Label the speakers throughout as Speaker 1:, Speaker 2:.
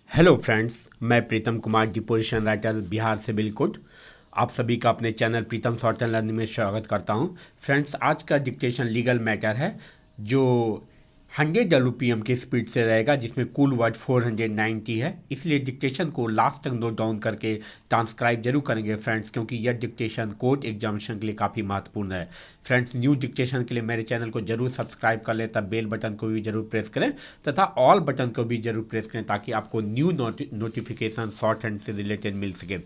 Speaker 1: Hello friends, मैं Pritam Kumar deposition writer Bihar से बिल्कुल आप सभी का अपने channel Pritam short and learning में स्वागत करता हूं। फ्रेंड्स, आज का डिक्टेशन लीगल मैटर है जो 100 LPM की स्पीड से रहेगा, जिसमें कुल वर्ड 490 है। इसलिए डिक्टेशन को लास्ट तक नोट डाउन करके ट्रांसक्राइब जरूर करेंगे फ्रेंड्स, क्योंकि यह डिक्टेशन कोर्ट एग्जामिनेशन के लिए काफ़ी महत्वपूर्ण है। फ्रेंड्स, न्यू डिक्टेशन के लिए मेरे चैनल को जरूर सब्सक्राइब कर लें, तब बेल बटन को भी जरूर प्रेस करें तथा ऑल बटन को भी जरूर प्रेस करें ताकि आपको न्यू नोटिफिकेशन शॉर्ट हैंड से रिलेटेड मिल सके।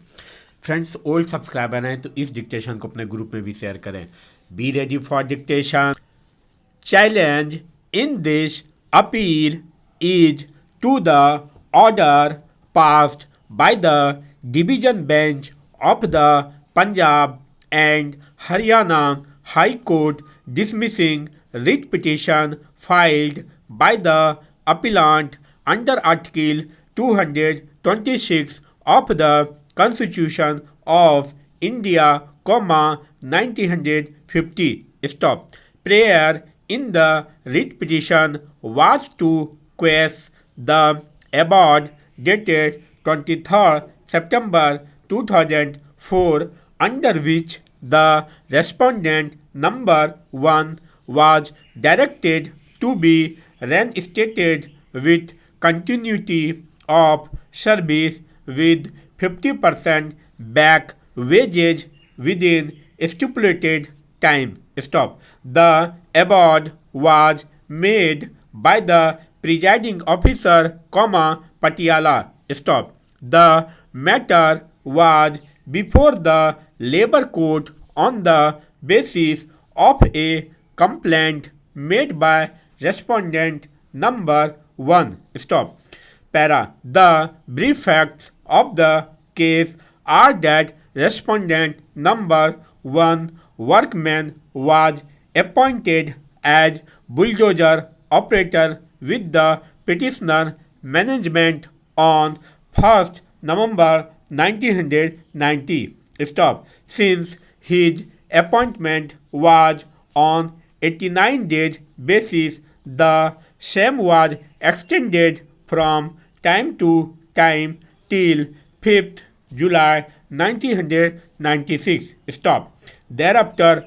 Speaker 1: फ्रेंड्स, ओल्ड सब्सक्राइबर हैं तो इस डिक्टेशन को अपने ग्रुप में भी शेयर करें। Be ready for dictation. Challenge in this appeal is to the order passed by the Division Bench of the Punjab and Haryana High Court dismissing writ petition filed by the appellant under Article 226 of the Constitution of India, 1950. Stop. Prayer in the writ petition was to quash the award dated 23rd September 2004, under which the respondent number 1 was directed to be reinstated with continuity of service with 50% back wages within stipulated time. Stop. The award was made by the presiding officer, Patiala. Stop. The matter was before the labor court on the basis of a complaint made by respondent number 1. Stop. Para. The brief facts of the case are that respondent number 1 workman was appointed as bulldozer operator with the petitioner management on 1st November 1990. Stop. Since his appointment was on 89 days basis, the same was extended from time to time till 5th July 1996. Stop. Thereafter,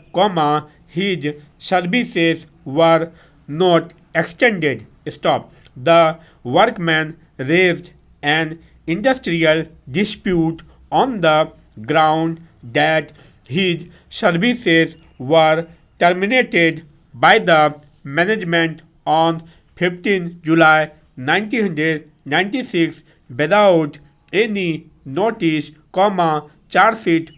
Speaker 1: his services were not extended. Stop. The workman raised an industrial dispute on the ground that his services were terminated by the management on 15 July 1996 without any notice, charge sheet,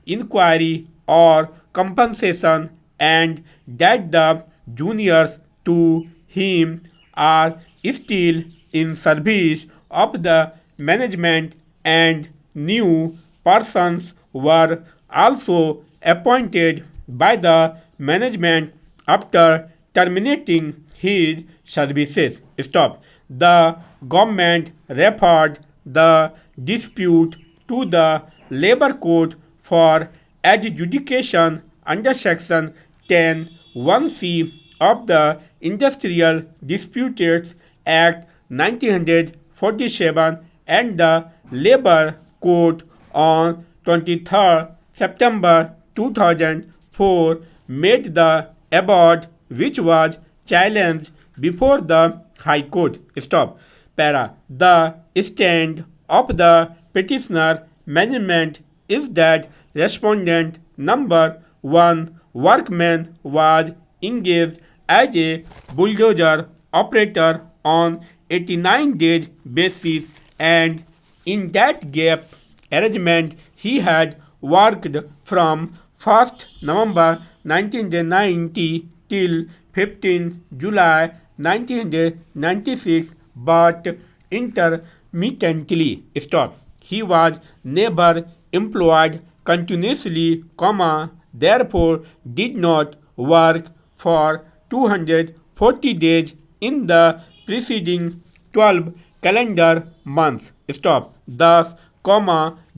Speaker 1: inquiry or compensation, and that the juniors to him are still in service of the management and new persons were also appointed by the management after terminating his services. Stop. The government referred the dispute to the labor court for adjudication under section 10(1)(c) of the Industrial Disputes Act 1947, and the labor court on 23rd September 2004 made the award, which was challenged before the High Court. Stop. Para. The stand of the petitioner management is that respondent number 1 workman was engaged as a bulldozer operator on 89 days basis, and in that gap arrangement he had worked from 1st November 1990 till 15 July 1996, but intermittently. Stop. He was never employed continuously, therefore did not work for 240 days in the preceding 12 calendar months. Stop. Thus,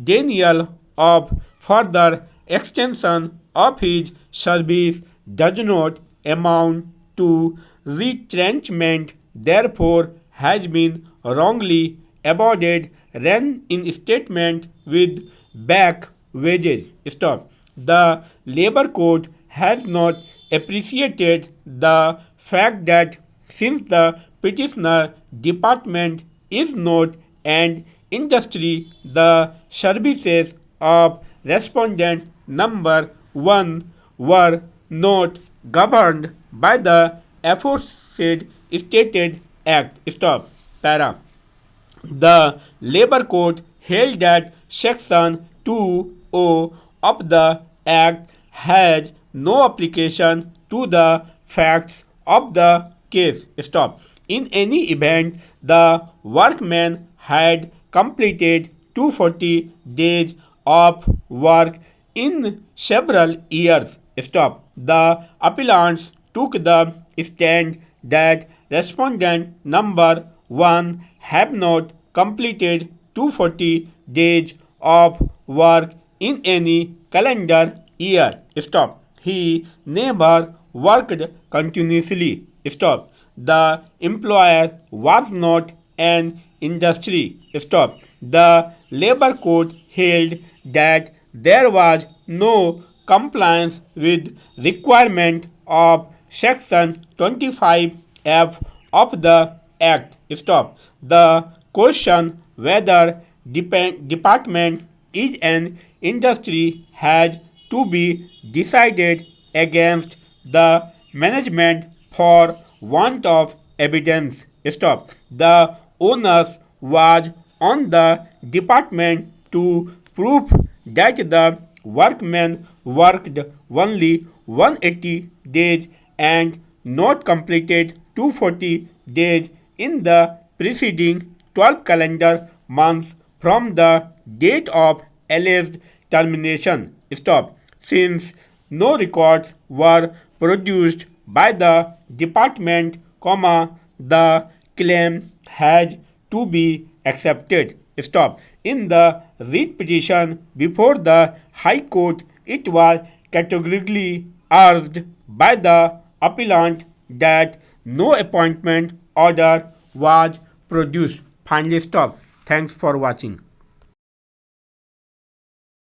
Speaker 1: denial of further extension of his service does not amount to retrenchment, therefore has been wrongly awarded reinstatement with back wages. Stop. The labor court has not appreciated the fact that since the petitioner department is not an industry, the services of respondent number 1 were not governed by the aforesaid stated act. Stop. Para. The Labour Court held that Section 2(o) of the Act has no application to the facts of the case. Stop. In any event, the workman had completed 240 days of work in several years. Stop. The appellants took the stand that respondent number 1 have not completed 240 days of work in any calendar year. Stop. He never worked continuously. Stop. The employer was not an industry. Stop. The labor court held that there was no compliance with requirement of section 25F of the act. Stop. The question whether department is an industry has to be decided against the management for want of evidence. Stop. The onus was on the department to prove that the workmen worked only 180 days and not completed 240 days in the preceding 12 calendar months from the date of alleged termination. Stop. Since no records were produced by the department, the claim has to be accepted. Stop. In the writ petition before the High Court, it was categorically urged by the appellant that no appointment order was produced. Finally, stop. Thanks for watching.